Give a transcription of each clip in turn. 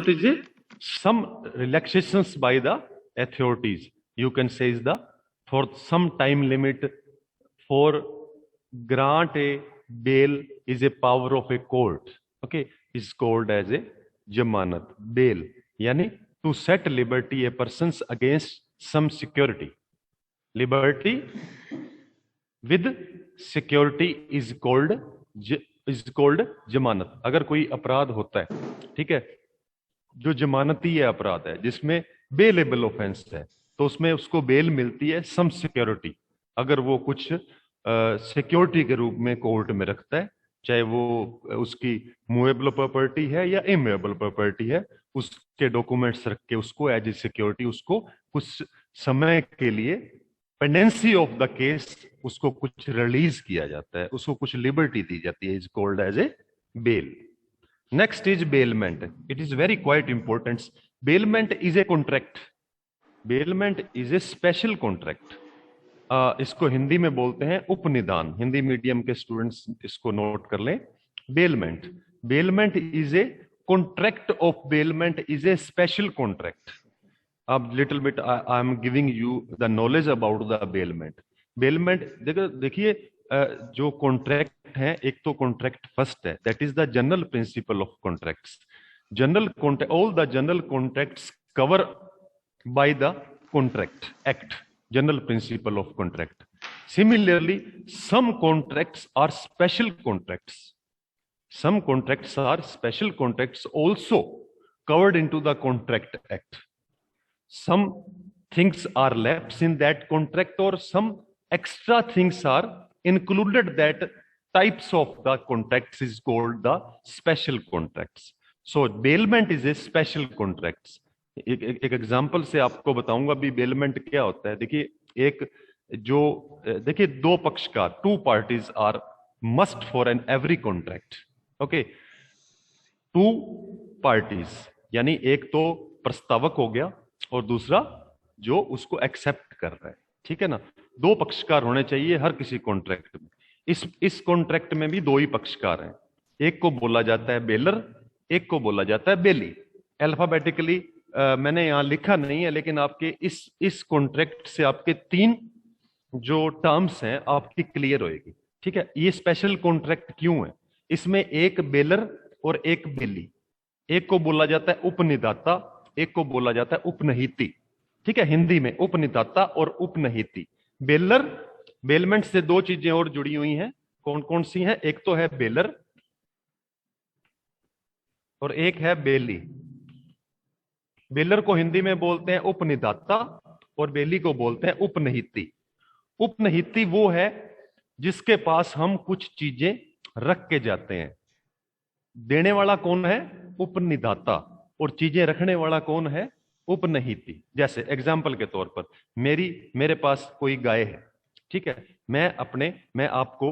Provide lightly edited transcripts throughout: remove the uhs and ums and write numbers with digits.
is a some relaxations by the authorities. You can say is the for some time limit for grant a bail is a power of a court. Okay, is called as a जमानत bail, यानी to set liberty a persons against some security. Liberty with security is called जमानत. अगर कोई अपराध होता है, ठीक है, जो जमानती है अपराध है जिसमें बेलेबल ऑफेंस है, तो उसमें उसको बेल मिलती है सम सिक्योरिटी, अगर वो कुछ सिक्योरिटी के रूप में कोर्ट में रखता है, चाहे वो उसकी मूवेबल प्रॉपर्टी है या इमूवेबल प्रॉपर्टी है, उसके डॉक्यूमेंट्स रख के उसको एज ए सिक्योरिटी उसको कुछ समय के लिए पेंडेंसी ऑफ द केस उसको कुछ रिलीज किया जाता है, उसको कुछ लिबर्टी दी जाती है, is called as a bail. Next is bailment. It is very quite important. Bailment is a contract. Bailment is a special contract. इसको हिंदी में बोलते हैं उपनिदान. हिंदी मीडियम के स्टूडेंट्स इसको नोट कर लें. Bailment. Bailment is a contract of bailment is a special contract. अब little bit I am giving you the knowledge about the bailment. Bailment देखिए जो कॉन्ट्रैक्ट है, एक तो कॉन्ट्रैक्ट फर्स्ट है, that is the general principle of contracts. General contract, all the general contracts cover by the contract act, general principle of contract. Similarly some contracts are special contracts. Some contracts are special contracts also covered into the contract act. Some things are left in that contract और some extra things are included. That types of the contracts is called the special contracts. So bailment is a special contracts. एक example से आपको बताऊंगा भी bailment क्या होता है. देखिए एक जो देखिए दो पक्षकार, two parties are must for an every contract. Okay, two parties यानी एक तो प्रस्तावक हो गया और दूसरा जो उसको एक्सेप्ट कर रहा है, ठीक है ना. दो पक्षकार होने चाहिए हर किसी कॉन्ट्रैक्ट में. इस कॉन्ट्रैक्ट में भी दो ही पक्षकार हैं. एक को बोला जाता है बेलर, एक को बोला जाता है बेली. अल्फाबेटिकली मैंने यहां लिखा नहीं है, लेकिन आपके इस कॉन्ट्रैक्ट से आपके तीन जो टर्म्स हैं आपकी क्लियर होएगी, ठीक है. ये स्पेशल कॉन्ट्रैक्ट क्यों है? इसमें एक बेलर और एक बेली, एक को बोला जाता है उपनिदाता, एक को बोला जाता है उपनहिती, ठीक है. हिंदी में उपनिदाता और उपनहिती. बेलर, बेलमेंट से दो चीजें और जुड़ी हुई हैं. कौन कौन सी हैं? एक तो है बेलर और एक है बेली. बेलर को हिंदी में बोलते हैं उपनिदाता और बेली को बोलते हैं उपनहिती. उपनहिती वो है जिसके पास हम कुछ चीजें रख के जाते हैं. देने वाला कौन है? उपनिदाता. और चीजें रखने वाला कौन है? उपनहिती. जैसे एग्जाम्पल के तौर पर मेरे पास कोई गाय है, ठीक है. मैं आपको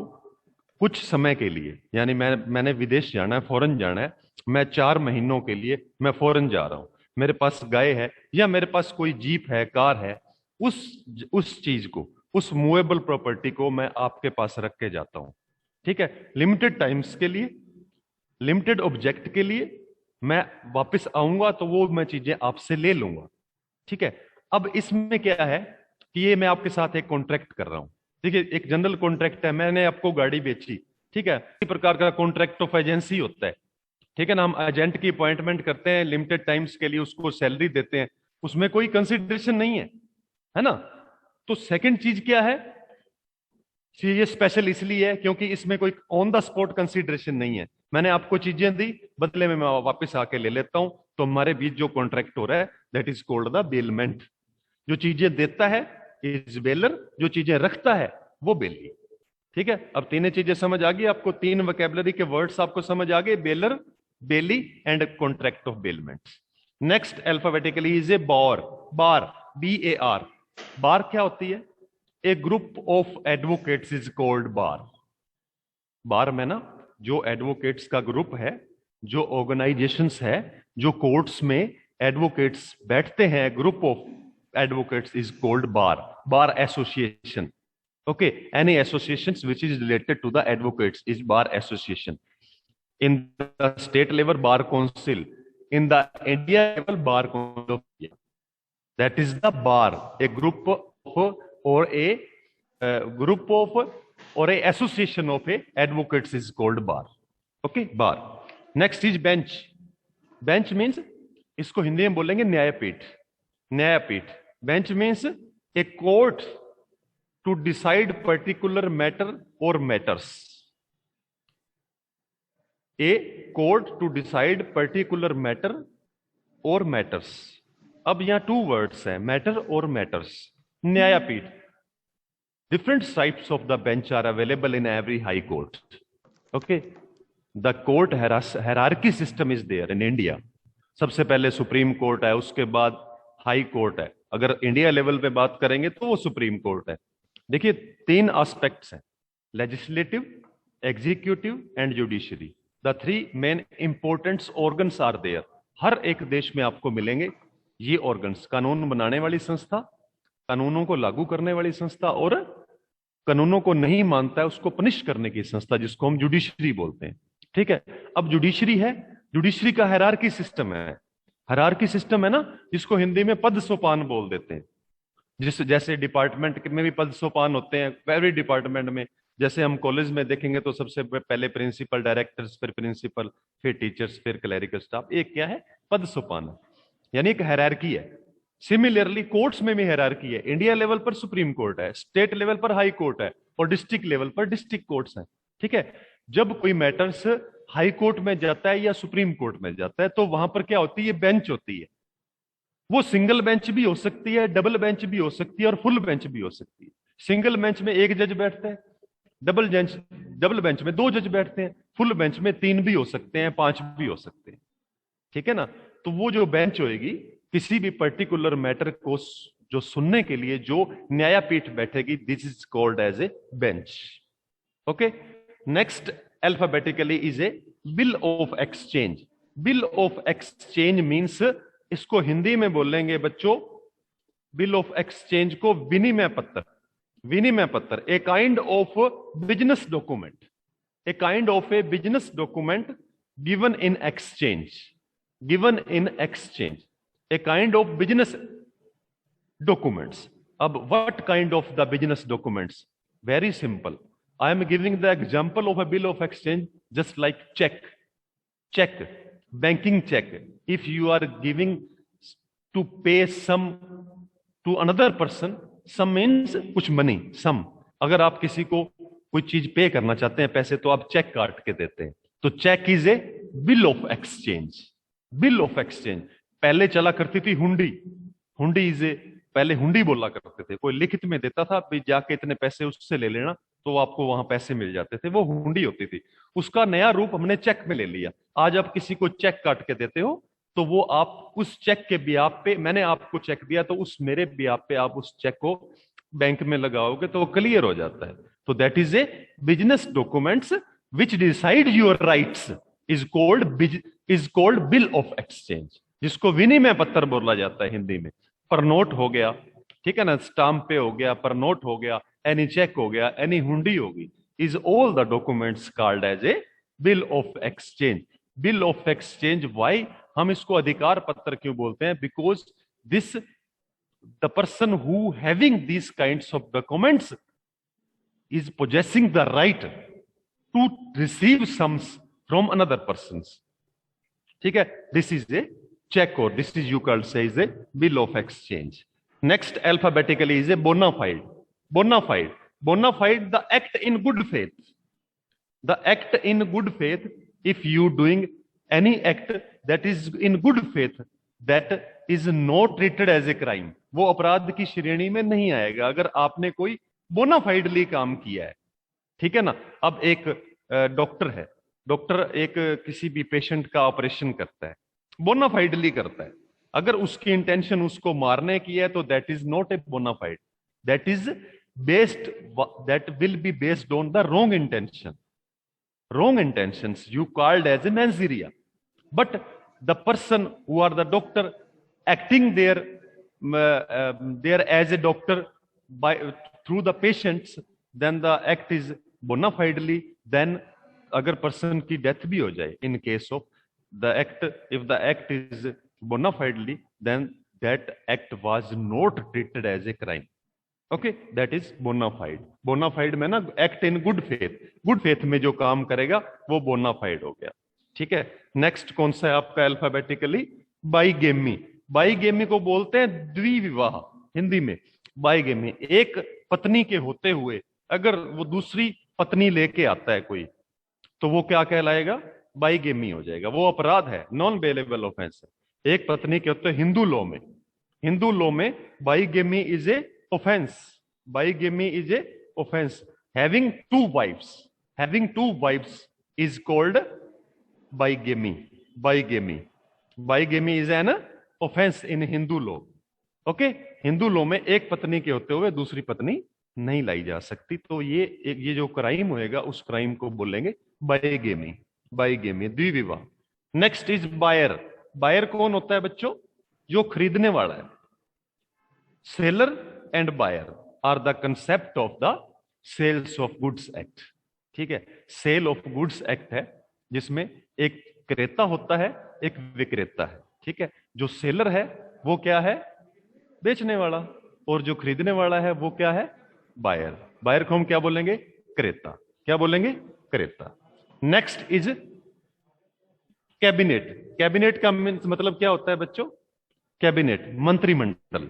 कुछ समय के लिए, यानी मैंने विदेश जाना है, फॉरेन जाना है, मैं 4 महीनों के लिए मैं फॉरेन जा रहा हूं. मेरे पास गाय है या मेरे पास कोई जीप है, कार है, उस चीज को, उस मूवेबल प्रॉपर्टी को मैं आपके पास रख के जाता हूं, ठीक है. लिमिटेड टाइम्स के लिए, लिमिटेड ऑब्जेक्ट के लिए. मैं वापस आऊंगा तो वो मैं चीजें आपसे ले लूंगा, ठीक है. अब इसमें क्या है कि ये मैं आपके साथ एक कॉन्ट्रैक्ट कर रहा हूं. देखिए एक जनरल कॉन्ट्रैक्ट है, मैंने आपको गाड़ी बेची, ठीक है. इसी प्रकार का कॉन्ट्रैक्ट ऑफ एजेंसी होता है, ठीक है ना. हम एजेंट की अपॉइंटमेंट करते हैं लिमिटेड टाइम्स के लिए, उसको सैलरी देते हैं, उसमें कोई कंसिडरेशन नहीं है ना. तो सेकंड चीज क्या है? ये स्पेशल इसलिए है क्योंकि इसमें कोई ऑन द स्पॉट कंसीडरेशन नहीं है. मैंने आपको चीजें दी, बदले में मैं वापस आके ले लेता हूं, तो हमारे बीच जो कॉन्ट्रैक्ट हो रहा है that is called the bailment. जो चीजें देता है इज बेलर, जो चीजें रखता है वो बेली, ठीक है. अब तीनों चीजें समझ आ गई आपको, तीन वोकैबुलरी के वर्ड्स आपको समझ आ गए, bailor, bailee and contract of bailment. Next alphabetically is a bar. Bar, BAR. Bar क्या होती है? A group of advocates is called bar. Bar में ना जो एडवोकेट्स का ग्रुप है, जो ऑर्गेनाइजेशंस है, जो कोर्ट्स में एडवोकेट्स बैठते हैं, group of advocates is called bar. Bar association. Okay, any associations which is related to the advocates is bar association. In the state level bar council, in the India level bar council of India. That is the bar, a group of or a group of or a association of a advocates is called bar. Okay, bar. Next is bench. Bench means, इसको हिंदी में बोलेंगे न्यायपीठ. न्यायपीठ. Bench means a court to decide particular matter or matters. A court to decide particular matter or matters. अब यहां two words हैं, matter और matters. Nyaypeeth. Different types of the bench are available in every high court. Okay, the court hierarchy system is there in India. सबसे पहले supreme court है, उसके बाद high court है. अगर इंडिया लेवल पे बात करेंगे तो वो सुप्रीम कोर्ट है. देखिए 3 एस्पेक्ट्स हैं, legislative, executive and judiciary. The 3 main important organs are there. हर एक देश में आपको मिलेंगे ये ऑर्गन्स. कानून बनाने वाली संस्था, कानूनों को लागू करने वाली संस्था, और कानूनों को नहीं मानता है उसको पनिश करने की संस्था, जिसको हम जुडिशरी बोलते हैं. ठीक है. अब जुडिशरी है, जुडिशरी का हायरार्की सिस्टम है. हायरार्की सिस्टम है ना, जिसको हिंदी में पद सोपान बोल देते हैं. जैसे डिपार्टमेंट में भी पद सोपान होते हैं, एवरी डिपार्टमेंट में. जैसे हम कॉलेज में देखेंगे तो सबसे पहले प्रिंसिपल, डायरेक्टर्स, फिर प्रिंसिपल, फिर टीचर्स, फिर क्लरिकल स्टाफ. एक क्या है? पद सोपान है, यानी एक हायरार्की है. सिमिलरली कोर्ट्स में भी हायरार्की है. इंडिया लेवल पर सुप्रीम कोर्ट है, स्टेट लेवल पर हाई कोर्ट है, और डिस्ट्रिक्ट लेवल पर डिस्ट्रिक्ट कोर्ट्स हैं. ठीक है. जब कोई मैटर्स हाई कोर्ट में जाता है या सुप्रीम कोर्ट में जाता है तो वहां पर क्या होती है? बेंच होती है. वो सिंगल बेंच भी हो सकती है, डबल बेंच भी हो सकती है, और फुल बेंच भी हो सकती है. सिंगल बेंच में 1 जज बैठता है, डबल बेंच में 2 जज बैठते हैं, फुल बेंच में 3 भी हो सकते हैं, 5 भी हो सकते हैं. ठीक है ना. तो वो जो बेंच होगी, किसी भी पर्टिकुलर मैटर को जो सुनने के लिए जो न्यायपीठ बैठेगी, this is called as a bench. Okay. Next alphabetically is a bill of exchange. Bill of exchange means, इसको हिंदी में बोलेंगे बच्चों, बिल ऑफ एक्सचेंज को विनिमय पत्र. विनिमय पत्र, a kind of business document. A kind of A business document given in exchange. Given in exchange, a kind of business documents. अब what kind of the business documents? Very simple. I am giving the example of a bill of exchange, just like check, banking check. If you are giving to pay some to another person, some means कुछ money, some. अगर आप किसी को कोई चीज पे करना चाहते हैं, पैसे, तो आप चेक काट के देते हैं. तो cheque is a bill of exchange. Bill of exchange. पहले चला करती थी हुंडी. हुंडी इज ए, पहले हुंडी बोला करते थे. कोई लिखित में देता था, भी जाके इतने पैसे उससे ले लेना, तो आपको वहां पैसे मिल जाते थे. वो हुंडी होती थी. उसका नया रूप हमने चेक में ले लिया. आज आप किसी को चेक काट के देते हो, तो वो आप उस चेक के ब्याह पे, मैंने आपको चेक दिया, तो उस मेरे ब्याह पे आप उस चेक को बैंक में लगाओगे तो वो क्लियर हो जाता है. तो that is a business documents which decide your rights is called bill of exchange, जिसको विनिमय पत्र बोला जाता है हिंदी में. पर नोट हो गया, ठीक है ना, स्टाम्प पे हो गया, पर नोट हो गया, एनी चेक हो गया, एनी हुंडी होगी, is all the documents called as a bill of exchange. Bill of exchange. Why हम इसको अधिकार पत्र क्यों बोलते हैं? Because this the person who having this kinds of documents is possessing the right to receive sums from another person. ठीक है. This is a check, or this is you called say is a bill of exchange. Next alphabetically is a bona fide. Bona fide. Bona fide, the act in good faith. The act in good faith, if you doing any act that is in good faith, that is not treated as a crime. वो अपराध की श्रेणी में नहीं आएगा अगर आपने कोई बोनाफाइडली काम किया है. ठीक है ना. अब एक डॉक्टर है, डॉक्टर एक किसी भी पेशेंट का ऑपरेशन करता है, बोनाफाइडली करता है. अगर उसकी इंटेंशन उसको मारने की है तो that is not a bona fide. That is based, that will be based on the wrong intention. Wrong intentions you called as a manseria. But the person who are the doctor acting there as a doctor by through the patients, then the act is bona fidely. Then अगर person की death भी हो जाए, in case of The act, if the act is bona fidely, then that act was not treated as a crime. Okay, that is bona fide. Bona fide में ना act in good faith, good faith में जो काम करेगा वो bona fide हो गया. ठीक है. नेक्स्ट कौन सा है आपका अल्फाबेटिकली? बाइगेमी. बाइगेमी को बोलते हैं द्विविवाह हिंदी में. बाइगेमी, एक पत्नी के होते हुए अगर वो दूसरी पत्नी लेके आता है कोई, तो वो क्या कहलाएगा? बाइगेमी हो जाएगा. वो अपराध है, नॉन बेलेबल ऑफेंस है. एक पत्नी के होते हिंदू लॉ में bigamy is a offense. Bigamy is a offense. Having two wives is called bigamy. Bigamy is an offense in Hindu law. Okay, Hindu law में एक पत्नी के होते हुए दूसरी पत्नी नहीं लाई जा सकती. तो ये जो क्राइम होएगा उस क्राइम को बोलेंगे बाइगेमी. द्विविवाह. Next is buyer. बायर कौन होता है बच्चों? जो खरीदने वाला है. Seller and buyer are the concept of the sales of goods act. ठीक है. सेल ऑफ गुड्स एक्ट है जिसमें एक क्रेता होता है, एक विक्रेता है. ठीक है. जो सेलर है वो क्या है? बेचने वाला. और जो खरीदने वाला है वो क्या है? बायर. बायर को हम क्या बोलेंगे? क्रेता. क्या बोलेंगे? क्रेता. Next is cabinet. कैबिनेट का मतलब क्या होता है बच्चों? कैबिनेट मंत्रिमंडल.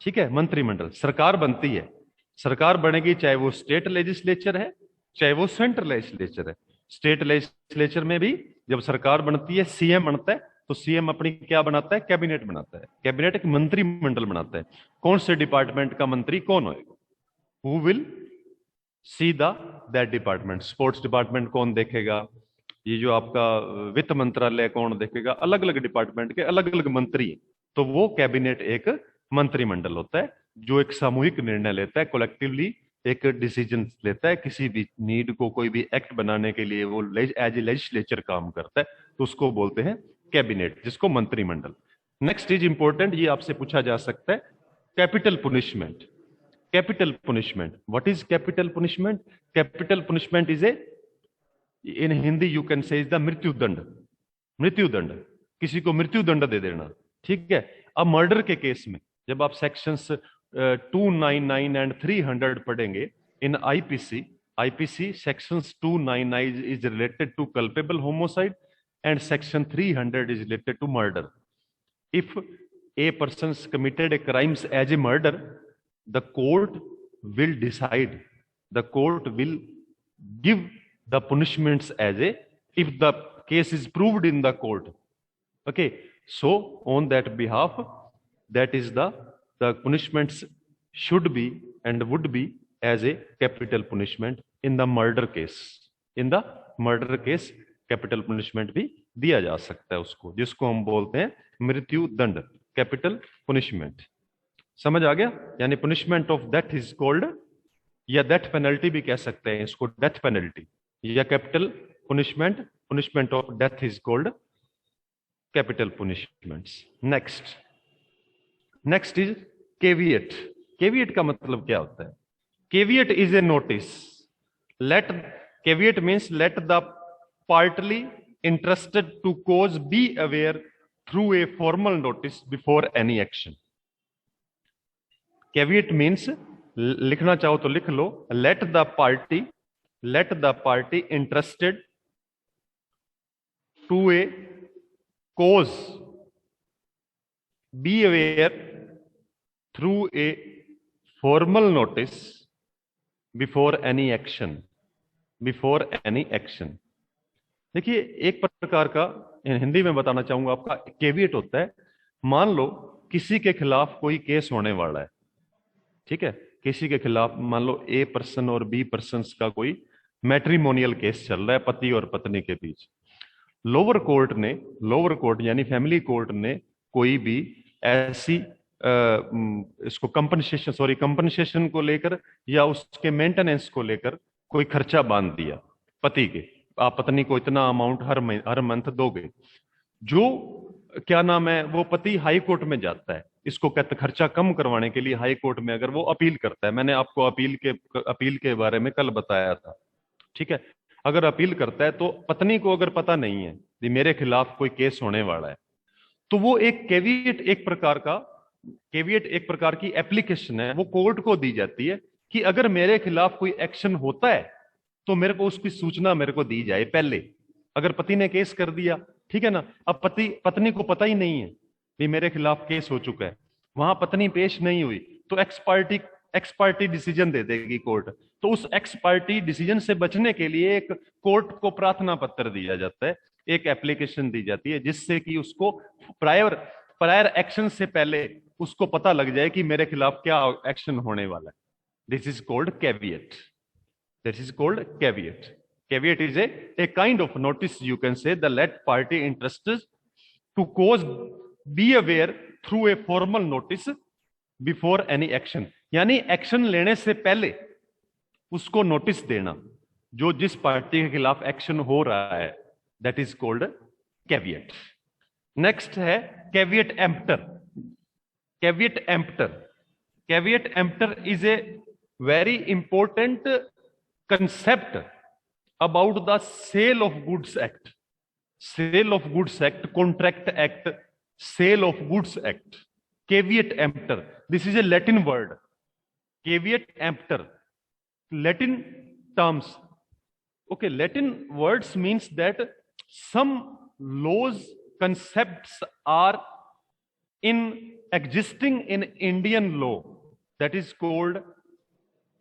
ठीक है. मंत्रिमंडल, सरकार बनती है. सरकार बनेगी चाहे वो स्टेट लेजिस्लेचर है चाहे वो सेंट्रल लेजिस्लेचर है. स्टेट लेजिस्लेचर में भी जब सरकार बनती है, सीएम बनता है, तो सीएम अपनी क्या बनाता है? कैबिनेट बनाता है. कैबिनेट एक मंत्रिमंडल बनाता है. कौन से डिपार्टमेंट का मंत्री कौन होएगा? Who will see that department. Sports department कौन देखेगा? ये जो आपका वित्त मंत्रालय कौन देखेगा? अलग अलग डिपार्टमेंट के अलग अलग मंत्री. तो वो कैबिनेट एक मंत्रिमंडल होता है जो एक सामूहिक निर्णय लेता है, कलेक्टिवली एक डिसीजन लेता है. किसी भी नीड को, कोई भी एक्ट बनाने के लिए वो एज ए लेजिस्लेचर काम करता है, तो उसको बोलते हैं कैबिनेट, जिसको मंत्रिमंडल. नेक्स्ट इज इंपॉर्टेंट, ये आपसे पूछा जा सकता है, capital punishment. Capital punishment, what is capital punishment? Capital punishment is a, in Hindi you can say, is the मृत्युदंड. मृत्युदंड, किसी को मृत्युदंड दे देना. ठीक है. अब मर्डर के केस में जब आप सेक्शंस 299 एंड 300 पढ़ेंगे in IPC sections 299 is related to culpable homicide and section 300 is related to murder. If a person committed a crimes as a murder, the court will decide, the court will give the punishments as a, if the case is proved in the court. Okay, so on that behalf, that is the punishments should be and would be as a capital punishment in the murder case. In the murder case, capital punishment भी दिया जा सकता है उसको, जिसको हम बोलते हैं मृत्यु दंड, कैपिटल पुनिशमेंट. समझ आ गया? यानी punishment of death is called, या डेथ पेनल्टी भी कह सकते हैं इसको, डेथ पेनल्टी या capital punishment. Punishment of death is called capital punishments. Next is caveat. Caveat का मतलब क्या होता है? Caveat is a notice. Caveat means let the party interested to cause be aware through a formal notice before any action. Caveat means, लिखना चाहो तो लिख लो, let the party interested to a cause be aware through a formal notice before any action. देखिए, एक प्रकार का हिंदी में बताना चाहूंगा आपका केविएट होता है. मान लो किसी के खिलाफ कोई केस होने वाला है. ठीक है. किसी के खिलाफ मान लो ए पर्सन और बी पर्सन का कोई मैट्रिमोनियल केस चल रहा है, पति और पत्नी के बीच. लोअर कोर्ट यानी फैमिली कोर्ट ने कोई भी ऐसी इसको कंपनसेशन को लेकर या उसके मेंटेनेंस को लेकर कोई खर्चा बांध दिया पति के, आप पत्नी को इतना अमाउंट हर मंथ दोगे, जो क्या नाम है, वो पति हाई कोर्ट में जाता है, इसको कहते खर्चा कम करवाने के लिए हाई कोर्ट में अगर वो अपील करता है. मैंने आपको अपील के बारे में कल बताया था. ठीक है. अगर अपील करता है तो पत्नी को अगर पता नहीं है कि मेरे खिलाफ कोई केस होने वाला है, तो वो एक केविएट एक प्रकार की एप्लीकेशन है, वो कोर्ट को दी जाती है कि अगर मेरे खिलाफ कोई एक्शन होता है तो मेरे को उसकी सूचना मेरे को दी जाए पहले। अगर पति ने केस कर दिया, ठीक है ना, अब पत्नी को पता ही नहीं है कि मेरे खिलाफ केस हो चुका है, वहां पत्नी पेश नहीं हुई, तो एक्स पार्टी डिसीजन दे देगी कोर्ट। तो उस एक्स पार्टी डिसीजन से बचने के लिए एक कोर्ट को प्रार्थना पत्र दिया जाता है, एक एप्लीकेशन दी जाती है, जिससे कि उसको प्रायर प्रायर एक्शन से पहले उसको पता लग जाए कि मेरे खिलाफ क्या एक्शन होने वाला है। This is called caveat. This is called caveat. Caveat is a kind of notice, you can say, the let party interested to cause be aware through a formal notice before any action. यानी action लेने से पहले उसको notice देना, जो जिस party के खिलाफ एक्शन हो रहा है, that is called caveat. Next है caveat emptor. Caveat emptor, caveat emptor is a very important concept about the sale of goods act, contract act, sale of goods act. Caveat emptor, this is a Latin word. Caveat emptor, Latin terms. Okay, Latin words means that some laws, concepts are in existing in Indian law, that is called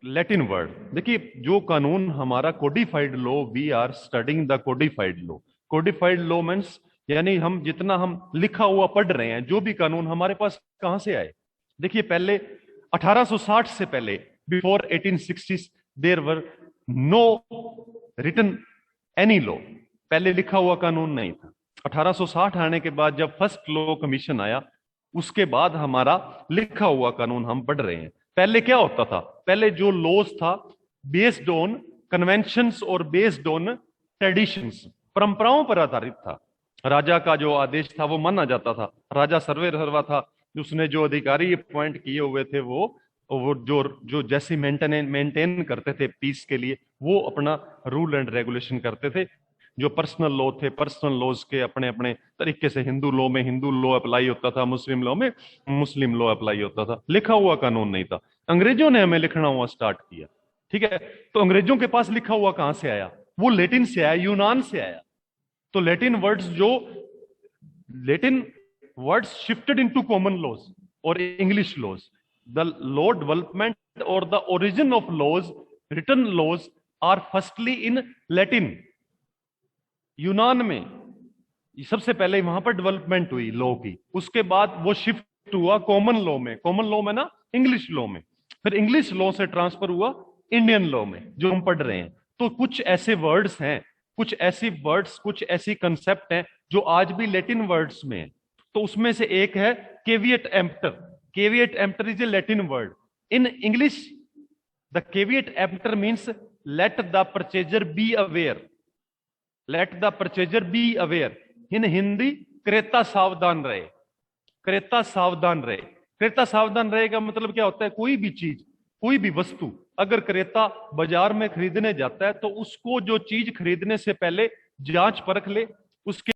Latin word. देखिए, जो कानून हमारा codified law, we are studying the codified law. Codified law means यानी हम जितना हम लिखा हुआ पढ़ रहे हैं, जो भी कानून हमारे पास कहां से आए। देखिए, पहले 1860 से पहले, before 1860 there were no written any law. पहले लिखा हुआ कानून नहीं था। 1860 आने के बाद जब फर्स्ट लॉ कमीशन आया, उसके बाद हमारा लिखा हुआ कानून हम पढ़ रहे हैं। पहले क्या होता था, पहले जो लॉज था बेस्ड ऑन कन्वेंशंस और बेस्ड ऑन ट्रेडिशंस, परंपराओं पर आधारित था। राजा का जो आदेश था वो माना जाता था। राजा सर्वा था, उसने जो अधिकारी अपॉइंट किए हुए थे वो जो जैसे मेंटेन करते थे पीस के लिए, वो अपना रूल एंड रेगुलेशन करते थे। जो पर्सनल लॉ थे, पर्सनल लॉज के अपने अपने तरीके से, हिंदू लॉ में हिंदू लॉ अप्लाई होता था, मुस्लिम लॉ में मुस्लिम लॉ अप्लाई होता था। लिखा हुआ कानून नहीं था। अंग्रेजों ने हमें लिखना हुआ स्टार्ट किया, ठीक है। तो अंग्रेजों के पास लिखा हुआ कहां से आया, वो लैटिन से आया, यूनान से आया। तो Latin words shifted into common laws और English laws. The law development और the origin of laws, written laws are firstly in Latin. यूनान में सबसे पहले वहां पर डेवलपमेंट हुई लॉ की, उसके बाद वो शिफ्ट हुआ कॉमन लॉ में, कॉमन लॉ में ना इंग्लिश लॉ में, फिर इंग्लिश लॉ से ट्रांसफर हुआ इंडियन लॉ में जो हम पढ़ रहे हैं। तो कुछ ऐसे वर्ड्स हैं, कुछ ऐसी कंसेप्ट हैं जो आज भी लैटिन वर्ड्स में है। तो उसमें से एक है caveat emptor. Caveat emptor is a Latin word. In English the caveat emptor means let the purchaser be aware. Let the purchaser be aware. In Hindi क्रेता सावधान रहे। क्रेता सावधान रहे। क्रेता सावधान रहेगा मतलब क्या होता है, कोई भी चीज, कोई भी वस्तु अगर क्रेता बाजार में खरीदने जाता है तो उसको जो चीज खरीदने से पहले जांच परख ले, उसके